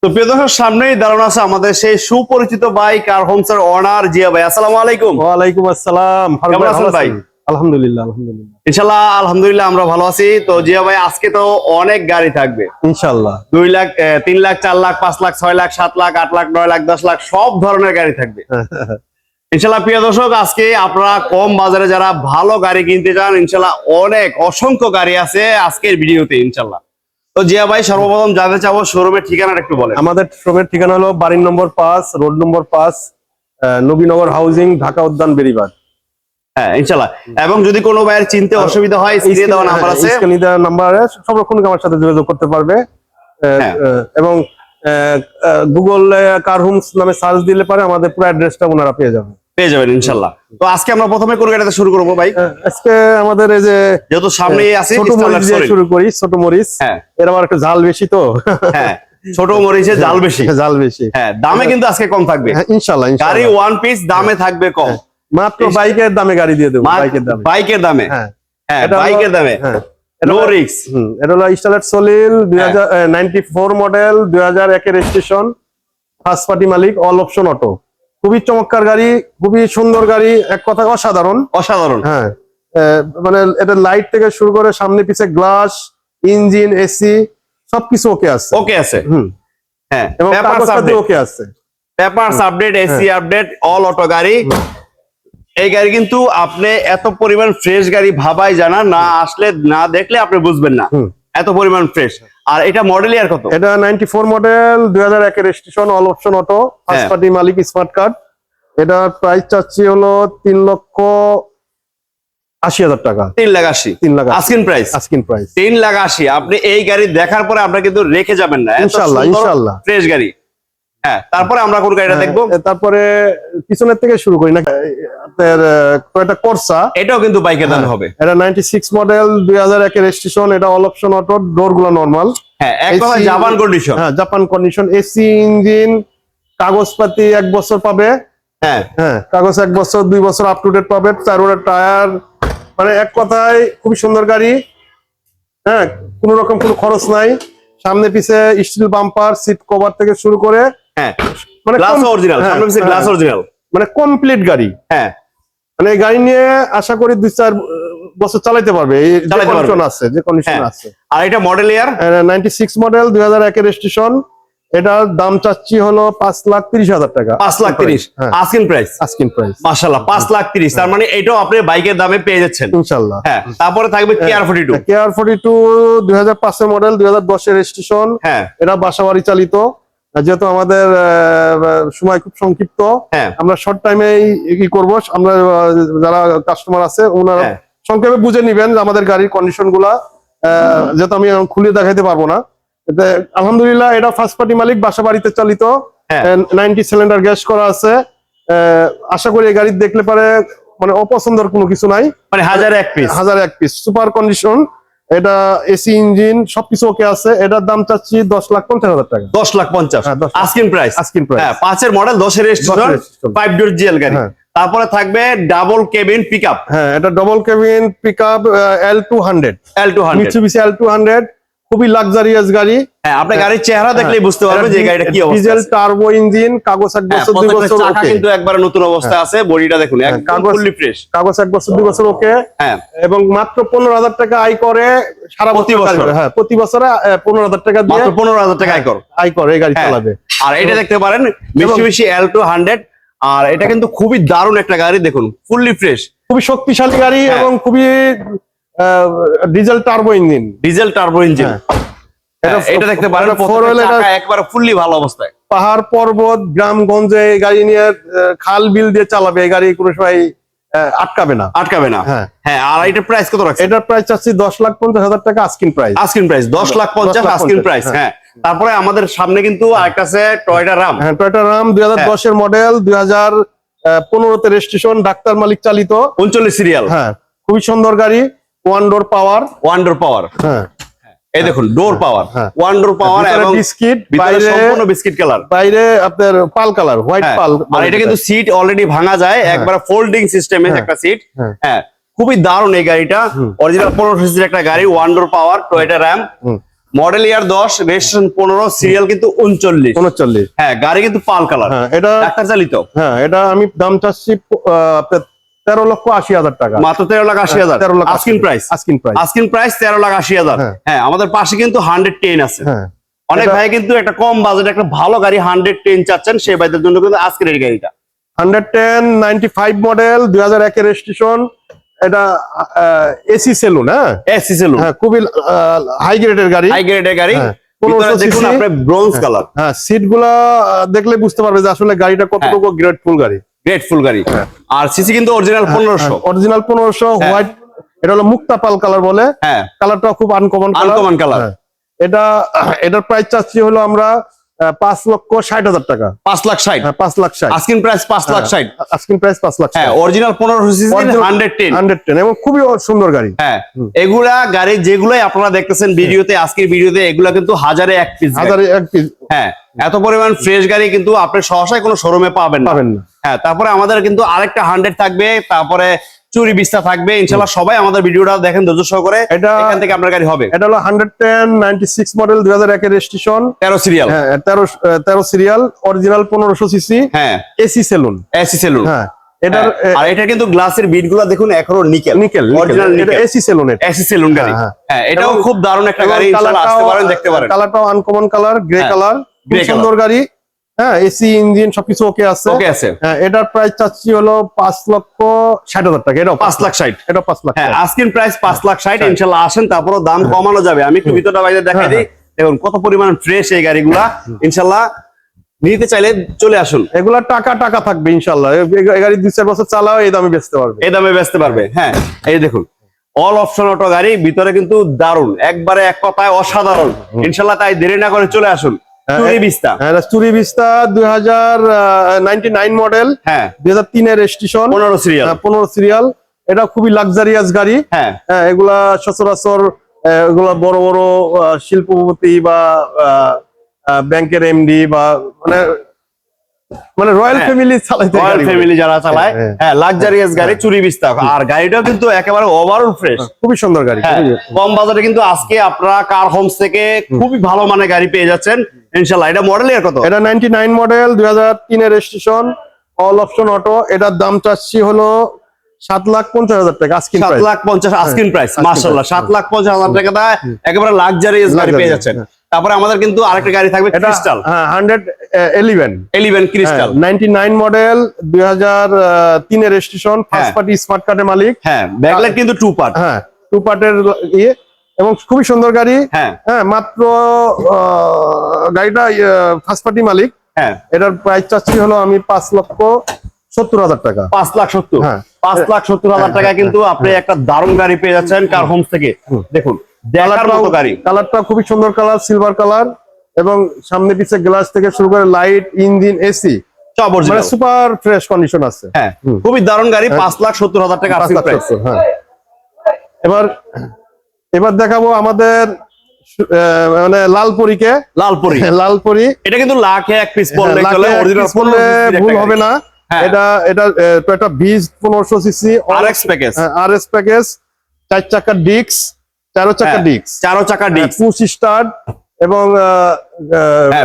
তো প্রিয় দর্শক, সামনেই দাঁড়ানো আছে আমাদের সেই সুপরিচিত বাইক আর হোমসের ওনার জিয়া ভাই। আসসালামু আলাইকুম। ওয়ালাইকুম আসসালাম। কেমন আছেন ভাই? আলহামদুলিল্লাহ আলহামদুলিল্লাহ ইনশাল্লাহ আলহামদুলিল্লাহ আমরা ভালো আছি। তো জিয়া ভাই, আজকে তো অনেক গাড়ি থাকবে ইনশাআল্লাহ। 2 লাখ 3 লাখ 4 লাখ 5 লাখ 6 লাখ 7 লাখ 8 লাখ 9 লাখ 10 লাখ সব ধরনের গাড়ি থাকবে ইনশাল্লাহ। প্রিয় দর্শক, আজকে আপনারা কম বাজারে যারা ভালো গাড়ি কিনতে চান, ইনশাল্লাহ অনেক অসংখ্য গাড়ি আছে আজকের ভিডিওতে ইনশাল্লাহ। তো জিয়া ভাই, সর্বপ্রথম জানতে চাবো শোরুমের ঠিকানাটা একটু বলেন। আমাদের শোরুমের ঠিকানা হলো বাড়ির নম্বর 5, road number 5, Nabinagar housing, Dhaka উদ্যান বেরিবাদ। হ্যাঁ ইনশাল্লাহ। এবং যদি কোনো ভাইয়ের চিনতে অসুবিধা হয়, স্ক্রিনে দেওয়া নাম্বার আছে, স্ক্রিনে দেওয়া নাম্বারে সব রকম আমার সাথে যোগাযোগ করতে পারবে। এবং গুগল কার হোমস নামে সার্চ দিলে পারে আমাদের পুরো অ্যাড্রেসটা ওনারা পেয়ে যাবেন ইনশাআল্লাহ। তো আজকে আমরা প্রথমে কোন গাড়িতে শুরু করবো ভাই? আজকে আমাদের এই যে যেহেতু সামনেই আছে ছোট মরিচ দিয়ে শুরু করি। ছোট মরিচ, এর আবার একটু ঝাল বেশি তো। হ্যাঁ, ছোট মরিচে জাল বেশি। জাল বেশি। হ্যাঁ, দামে কিন্তু আজকে কম থাকবে ইনশাআল্লাহ। গাড়ি ওয়ান পিস দামে থাকবে কম, মাত্র বাইকের দামে গাড়ি দিয়ে দেবো। বাইকের দামে। হ্যাঁ, বাইকের দামে নো রিস্ক। এটা হলো স্টাইলার সলিল 2094 মডেল, 2001 এর রেজিস্ট্রেশন, ফার্স্ট পার্টি মালিক, অল অপশন অটো। খুবই চমৎকার গাড়ি, খুবই সুন্দর গাড়ি, এক কথা অসাধারণ। অসাধারণ। হ্যাঁ, মানে এটা লাইট থেকে শুরু করে সামনে পিছে গ্লাস, ইঞ্জিন, এসি সবকিছু ওকে আছে। ওকে আছে। হ্যাঁ, এবং কাগজপাতি ওকে আছে। Papers update, AC update, all auto গাড়ি। এই গাড়ি কিন্তু আপনি এত পরিমাণ ফ্রেশ গাড়ি ভাবাই জানা না, আসলে না দেখলে আপনি বুঝবেন না এত পরিমাণ ফ্রেশ। আর এটা মডেল ইয়ার কত? এটা 94 মডেল, 2001 এর registration, all option auto, first party মালিক, স্মার্ট কার্ড। এটার প্রাইস চাচ্ছি হলো 3,80,000 টাকা। 3,80,000। 3,80,000 আস্কিং প্রাইস। Asking price 3,80,000। আপনি এই গাড়ি দেখার পরে আপনারা কিন্তু রেখে যাবেন না, ইনশাআল্লাহ ইনশাআল্লাহ। ফ্রেশ গাড়ি। হ্যাঁ, তারপরে আমরা কোন গাড়িটা দেখবো? তারপরে পিছনের থেকে শুরু করি না, আপনার টয়োটা করসা। এটাও কিন্তু বাইকের দামে হবে। এটা 96 মডেল, 2001 এর রেজিস্ট্রেশন, এটা অল অপশন অটো, ডোর গুলো নরমাল। হ্যাঁ, একদম জাপান কন্ডিশন। হ্যাঁ, জাপান কন্ডিশন, এসি, ইঞ্জিন, কাগজপাতি 1 বছর পাবে। হ্যাঁ হ্যাঁ, কাগজ 1 বছর 2 বছর আপ টু ডেট পাবে। 4 টায়ার, মানে এক কথায় খুবই সুন্দর গাড়ি। হ্যাঁ, কোনো রকম কোনো খরচ নাই। সামনে পিছে স্টিল বাম্পার, সিট কভার থেকে শুরু করে মানে গ্লাস অরিজিনাল, সামনে পিছে গ্লাস অরিজিনাল, মানে কমপ্লিট গাড়ি। হ্যাঁ, মানে এই গাড়ি নিয়ে আশা করি 2-4 বছর চালাতে পারবে। এই যে কন্ডিশন আছে, যে কন্ডিশন আছে। আর এটা মডেল ইয়ার 96 মডেল, 2001 এর রেজিস্ট্রেশন। এটার দাম চাচ্ছি হলো 5,30,000 টাকা। 5,30,000 আস্কিং প্রাইস। আস্কিং প্রাইস মাশাআল্লাহ 5,30,000। তার মানে এটাও আপনি বাইকের দামে পেয়ে যাচ্ছেন ইনশাআল্লাহ। হ্যাঁ, তারপরে থাকবে কেয়ার 42। কেয়ার 42 2005 এর মডেল, 2010 এর রেজিস্ট্রেশন। হ্যাঁ, এটা বাসাবাড়ি চালিত। যেহেতু আমাদের সময় খুব সংক্ষিপ্ত, আমরা শর্ট টাইমে কি করব, আমরা যারা কাস্টমার আছে ওনারা সংক্ষেপে বুঝে নিবেন আমাদের গাড়ির কন্ডিশন গুলা। যেহেতু আমি খুলে দেখাইতে পারবো না। আলহামদুলিল্লাহ, এটা ফার্স্ট পার্টি মালিক, বাসা বাড়িতে চালিত, 90 সিলিন্ডার গ্যাস করা আছে। আশা করি এই গাড়ি দেখলে পারে মানে অপছন্দের কোনো কিছু নাই, মানে 1001 পিস সুপার কন্ডিশন। এটা এসি, ইঞ্জিন সবকিছু ওকে আছে। এটার দাম চাচ্ছি 10,50,000 টাকা। 10,50,000 আস্কিং প্রাইস। Asking price. হ্যাঁ, 5 এর মডেল, 10 এর রেজিস্ট্রেশন, 5 ডোর জিএল গাড়ি। তারপরে থাকবে ডাবল কেবিন পিকআপ। হ্যাঁ, এটা double cabin pickup, L200 Mitsubishi L200, খুবই লাক্সারিয়াস গাড়ি। হ্যাঁ, আপনি গাড়ির চেহারা দেখলেই বুঝতে পারবেন যে গাড়িটা কি অবস্থা। ডিজেল টার্বো ইঞ্জিন, কাগজ 1 বছর 2 বছর ওকে, কিন্তু একবারে নতুন অবস্থায় আছে। বডিটা দেখুন একদম ফুললি ফ্রেশ। কাগজ 1 বছর 2 বছর ওকে। হ্যাঁ, এবং মাত্র 15,000 টাকা আয় করে সারা প্রতি বছর। হ্যাঁ, প্রতি বছরে 15,000 টাকা দিয়ে, মাত্র 15,000 টাকা আয় করে এই গাড়ি চালাবে। আর এটা দেখতে পারেন মিৎসুবিশি L200। আর এটা কিন্তু খুবই দারুণ একটা গাড়ি, দেখুন ফুললি ফ্রেশ, খুবই শক্তিশালী গাড়ি এবং খুবই ডিজেল টার্বো ইঞ্জিন। এটা দেখতে পারেন একবার ফুললি ভালো অবস্থায়। পাহাড় পর্বত গ্রামগঞ্জে এই গাড়ি নিয়ে খাল বিল দিয়ে চালাবে। এই গাড়ি কোনো সময় আটকাবে না। হ্যাঁ, আর এটার প্রাইস কত রাখছেন? এটার প্রাইস চাচ্ছি 10,50,000 টাকা আস্কিং প্রাইস। 10,50,000 asking price. হ্যাঁ, তারপরে আমাদের সামনে কিন্তু আরেকটা আছে টয়োটা রাম। হ্যাঁ, টয়োটা রাম 2010 এর মডেল, 2015 তে রেজিস্ট্রেশন, ডাক্তার মালিক চালিত, 39 সিরিয়াল। হ্যাঁ, খুবই সুন্দর গাড়ি, ওয়ান ডোর পাওয়ার। হ্যাঁ, এই দেখুন ডোর পাওয়ার, ওয়ান ডোর পাওয়ার এবং বিস্কিট, বাইরে সম্পূর্ণ বিস্কিট কালার, বাইরে আপনার পাল কালার, হোয়াইট পাল। আর এটা কিন্তু সিট অলরেডি ভাঙা যায়, একবার ফোল্ডিং সিস্টেমে একটা সিট। হ্যাঁ, খুবই দারুণ এই গাড়িটা। অরিজিনাল 15 সিসির একটা গাড়ি, one door power, Toyota Raum. Model year 10, registration 15, serial কিন্তু 39। হ্যাঁ, গাড়ি কিন্তু পাল কালার। হ্যাঁ, এটা ডাক্তার চালিত। হ্যাঁ, এটা আমি দাম চাচ্ছি 13,80,000 টাকা। মাত্র 13,80,000 আস্কিং প্রাইস। Asking price 13,80,000। হ্যাঁ, আমাদের পাশে কিন্তু 110 আছে। হ্যাঁ, অনেক ভাই কিন্তু একটা কম বাজেটে একটা ভালো গাড়ি 110 চাচ্ছেন, সেই ভাইদের জন্য কিন্তু আজকের এই গাড়িটা 110 95 মডেল 2001 এর রেজিস্ট্রেশন। এটা এসি সেলুন। হ্যাঁ, এসি সেলুন। হ্যাঁ, খুবই হাই গ্রেডের গাড়ি। হ্যাঁ, ভিতরে দেখুন আপনার ব্রোঞ্জ কালার। হ্যাঁ, সিট গুলা দেখলে বুঝতে পারবে যে আসলে গাড়িটা কতটুকু গ্রেটফুল গাড়ি। আর সিসি কিন্তু অরিজিনাল 1500। Original 1500 white. এটা হলো মুক্তা পাল কালার বলে। হ্যাঁ, কালারটা খুব আনকমন কালার। এটার প্রাইস চাচ্ছি হলো আমরা 5,60,000 টাকা। 5,60,000। 5,60,000 আস্কিং প্রাইস 5,60,000। Asking price 5,60,000। হ্যাঁ, অরিজিনাল 1500 সিসি 110 এবং খুবই সুন্দর গাড়ি। হ্যাঁ, এগুলা গাড়ি যেগুলাই আপনারা দেখতেছেন ভিডিওতে, আজকের ভিডিওতে, এগুলা কিন্তু হাজারে এক পিস। হ্যাঁ, এত পরিমাণ ফ্রেশ গাড়ি কিন্তু আপনি সহসায় কোনো শোরুমে পাবেন না। হ্যাঁ, তারপরে আমাদের কিন্তু আরেকটা 100 থাকবে, তারপরে চুরি বিস্তা থাকবে। ইনশাআল্লাহ সবাই আমাদের ভিডিওটা দেখেন ধৈর্য সহকারে, এখান থেকে আপনার গাড়ি হবে। এটা হলো 110 96 মডেল 2001 এর রেজিস্ট্রেশন, 13 সিরিয়াল। হ্যাঁ, 13 সিরিয়াল, অরিজিনাল 1500 সিসি। হ্যাঁ, এসি সেলুন। হ্যাঁ, আর এটা কিন্তু গ্লাসের বিটগুলো দেখুন এখনো নিকেল অরিজিনাল নিকেল। এটা এসি সেলুন। এসি সেলুন গাড়ি। হ্যাঁ, এটাও খুব দারুণ একটা গাড়ি। ইনশাআল্লাহ আসতে পারেন, দেখতে পারেন। কালারটাও আনকমন কালার, গ্রে কালার, খুব সুন্দর গাড়ি। হ্যাঁ, এসি ইঞ্জিন সবকিছু ওকে আছে। হ্যাঁ, এটার প্রাইস চাচ্ছি হলো 5,60,000 টাকা। এটাও 5,60,000। এটা 5,00,000। হ্যাঁ, আস্কিং প্রাইস 5,60,000। ইনশাআল্লাহ আসেন, তারপরও দাম কমানো যাবে। আমি একটু ভিতরটা বাইরে দেখাই দিই। দেখুন কত পরিমাণ ফ্রেশ এই গাড়িগুলা। ইনশাআল্লাহ নিতে চাইলে চলে আসুন। এগুলা টাকা থাকবে ইনশাআল্লাহ। এই গাড়ি 2-4 বছর চালাও এই দামে বেচতে পারবে। হ্যাঁ, এই দেখুন অল অপশন অটো গাড়ি, ভিতরে কিন্তু দারুণ, একবারে এক কথায় অসাধারণ। ইনশাআল্লাহ তাই দেরি না করে চলে আসুন। চুরি বিস্তা। হ্যাঁ, চুরি বিস্তা 2099 মডেল। হ্যাঁ, 2003 এর রেজিস্ট্রেশন, 15 সিরিয়াল। এটা খুবই লাক্সারিয়াস গাড়ি। হ্যাঁ, এগুলা সচরাচর এগুলা বড় বড় শিল্পপতি বা ব্যাংকের এমডি বা মানে রয়্যাল ফ্যামিলি যারা চালায়, হ্যাঁ, লাক্সারিয়াস গাড়ি, চুরি বিস্তা। আর গাড়িটাও কিন্তু একেবারে ওভারঅল ফ্রেশ, খুবই সুন্দর গাড়ি। কম বাজারে কিন্তু আজকে আপনারা কার হোমস থেকে খুবই ভালো মানের গাড়ি পেয়ে যাচ্ছেন ইনশাআল্লাহ। এটা মডেল এর কত? এটা 99 মডেল 2003 এর রেজিস্ট্রেশন, অল অপশন অটো। এটার দাম চাচ্ছি হলো 7,50,000 টাকা। Asking price 7,50,000 asking price. মাশাআল্লাহ, 7,50,000 টাকা দায় একেবারে লাক্সারিয়াস গাড়ি পেয়ে যাচ্ছেন। তারপরে আমাদের কিন্তু আরেকটা গাড়ি থাকবে ক্রিস্টাল। 111 ক্রিস্টাল 99 মডেল 2003 এর রেজিস্ট্রেশন, ফার্স্ট পার্টি স্মার্ট কার্ডের মালিক। হ্যাঁ, ব্যাকলাইট কিন্তু 2 পার্ট। হ্যাঁ, 2 পার্টের ইয়ে, এবং খুবই সুন্দর গাড়ি। হ্যাঁ, মাত্র গাড়িটা ফার্স্ট পার্টি মালিক। হ্যাঁ, এটার প্রাইস চাচ্ছি হলো আমি 5,70,000 টাকা। 5,70,000। হ্যাঁ, 5,70,000 টাকা কিন্তু আপনি একটা দারুণ গাড়ি পেয়ে যাচ্ছেন কার হোমস থেকে। দেখুন কালারটা খুবই সুন্দর কালার, সিলভার কালার, এবং সামনে পিছে গ্লাস থেকে শুরু করে লাইট, ইঞ্জিন, এসি সব মানে সুপার ফ্রেশ কন্ডিশন আছে। হ্যাঁ, খুবই দারুণ গাড়ি। 5,70,000 টাকা আস্কিং প্রাইস। হ্যাঁ, এবার দেখাবো আমাদের মানে লালপরি। এটা কিন্তু লাখে এক পিস বললে চলে, অরিজিনাল বললে ভুল হবে না। এটা টয়োটা ভিজ 1500 সিসি আরএক্স প্যাকেজ, 4 চাকার ডিস্ক, 4 চাকার ডিস্ক, পুশ স্টার্ট, এবং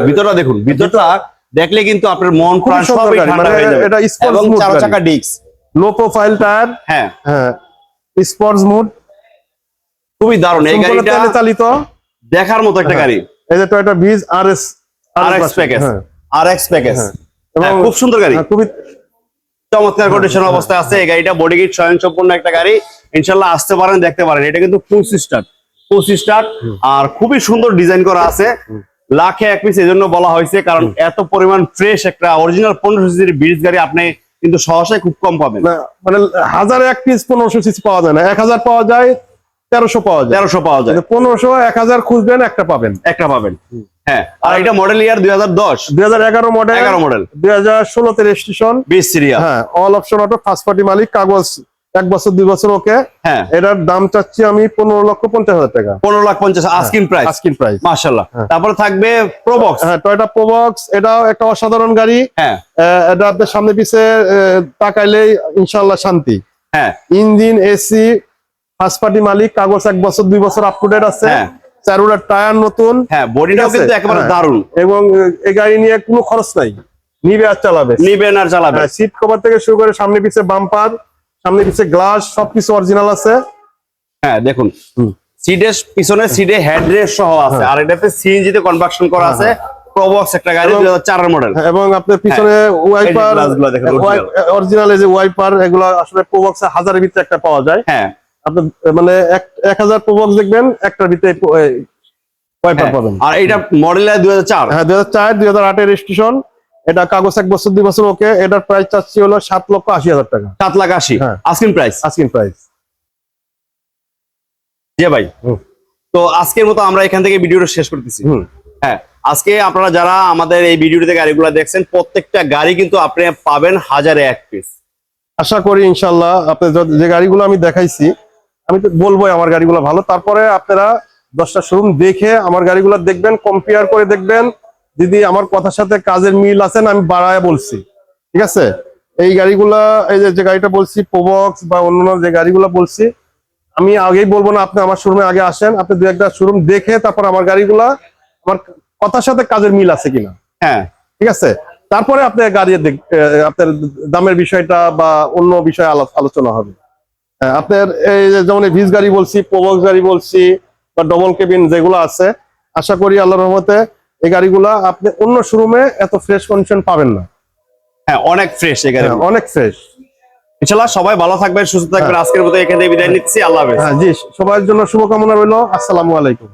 ভিতরটা দেখুন। ভিতরটা দেখলে কিন্তু আপনার মন প্রাণ সবই ঠান্ডা হয়ে যাবে। এটা স্পোর্টস এবং মুড, 4 চাকার ডিস্ক, লো প্রোফাইল টায়ার। হ্যাঁ, স্পোর্টস মুড, খুবই দারুণ এই গাড়িটা, চালিত দেখার মতো একটা গাড়ি। এই যে টয়োটা ভিজ আরএক্স প্যাকেজ, এবং খুব সুন্দর গাড়ি, খুবই চমৎকার কন্ডিশন অবস্থায় আছে এই গাড়িটা। বডি কিট স্বয়ংসম্পূর্ণ একটা গাড়ি। ইনশাআল্লাহ আসতে পারেন, দেখতে পারেন। এটা কিন্তু পুশ স্টার্ট, আর খুবই সুন্দর ডিজাইন করা আছে। লাখে এক পিস এজন্য বলা হয়েছে, কারণ এত পরিমাণ ফ্রেশ একটা অরিজিনাল 1500 সিসির ব্রিজ গাড়ি আপনি কিন্তু সহসায় খুব কম পাবেন। মানে 1000 এক পিস 1500 সিসি পাওয়া যায় না, 1000 পাওয়া যায়, 1300 পাওয়া যায়, 1500 1000 খুঁজবেন, একটা পাবেন। হ্যাঁ, আর এটা মডেল ইয়ার 2011 মডেল 2016 তে রেজিস্ট্রেশন, 20 সিরিয়াল। হ্যাঁ, all option auto, first party মালিক, কাগজ 1 বছর 2 বছর ওকে। হ্যাঁ, এটার দাম চাচ্ছি আমি 15,50,000 টাকা। 15,50,000 আস্কিং প্রাইস। মাশাআল্লাহ। তারপরে থাকবে প্রোবক্স। হ্যাঁ, টয়োটা প্রোবক্স, এটাও একটা অসাধারণ গাড়ি। হ্যাঁ, এটা আপনার সামনে পিছে তাকাইলেই ইনশাআল্লাহ শান্তি। হ্যাঁ, ইঞ্জিন, এসি, ফার্স্ট পার্টি মালিক, কাগজ 1 বছর 2 বছর আপ টু ডেট আছে। চারুরার টায়ার নতুন, হ্যাঁ বডিটাও কিন্তু একেবারে দারুণ, এবং এই গাড়ি নিয়ে কোনো খরচ নাই, নিবে আর চালাবে, নিবেন আর চালাবে। সিট কভার থেকে শুরু করে সামনে পিছে বাম্পার, সামনে পিছে গ্লাস সবকিছু অরিজিনাল আছে। হ্যাঁ দেখুন সিটের পিছনে সিটে হেডরেস্ট সহ আছে, আর এটাতে সিএনজি তে কনভার্সন করা আছে। প্রবক্স একটা গাড়ি 2004 এর মডেল, এবং আপনার পিছনে ওয়াইপার অরিজিনাল, এই যে ওয়াইপার এগুলো আসলে প্রবক্স হাজারের ভিতরে একটা পাওয়া যায়। হ্যাঁ আপনার মানে 1000 প্রবক্স দেখবেন একটার ভিতরে ওয়াইপার পাবেন। আর এটা মডেল 2004, হ্যাঁ 2004 2008 এর রেজিস্ট্রেশন। এটা কাগজ 1 বছর 2 বছর ওকে। এটার প্রাইস চাচ্ছি হলো 7,80,000 টাকা। 7,80,000 হ্যাঁ আস্কিং প্রাইস। Asking price. জি ভাই, তো আজকের মতো আমরা এখান থেকে ভিডিওটা শেষ করতেছি। হ্যাঁ আজকে আপনারা যারা আমাদের এই ভিডিওতে গাড়িগুলো দেখছেন, প্রত্যেকটা গাড়ি কিন্তু আপনি পাবেন 1000-এ 1 পিস। আশা করি ইনশাল্লাহ আপনি যে গাড়িগুলো আমি দেখাইছি, আমি তো বলবোই আমার গাড়িগুলো ভালো, তারপরে আপনারা 10টা শোরুম দেখে আমার গাড়িগুলো দেখবেন, কম্পেয়ার করে দেখবেন। যদি আমার কথার সাথে কাজের মিল আছে না, আমি বাড়ায় বলছি, ঠিক আছে? এই গাড়িগুলা, এই যে গাড়িটা বলছি প্রবক্স বা অন্যান্য যে গাড়িগুলো বলছি, আমি আগেই বলবো না, আপনি আমার শোরুমে আগে আসেন, আপনি 2-1টা শোরুম দেখে তারপর আমার গাড়িগুলা আমার কথার সাথে কাজের মিল আছে কিনা, হ্যাঁ ঠিক আছে, তারপরে আপনার গাড়ি আপনার দামের বিষয়টা বা অন্য বিষয়ে আলোচনা হবে। আপনার এই যেমন ভিজ গাড়ি বলছি, প্রবক্স গাড়ি বলছি, বা ডবল কেবিন যেগুলো আছে, আশা করি আল্লাহর রহমতে এই গাড়িগুলা আপনি অন্য শোরুমে এত ফ্রেশ কন্ডিশন পাবেন না। হ্যাঁ অনেক ফ্রেশ এই গাড়ি, অনেক ফ্রেশ। ইনশাআল্লাহ সবাই ভালো থাকবেন, সুস্থ থাকবেন। আজকের মতো এখান থেকে বিদায় নিচ্ছি, আল্লাহ হাফেজ। হ্যাঁ জি, সবার জন্য শুভকামনা রইল। আসসালামু আলাইকুম।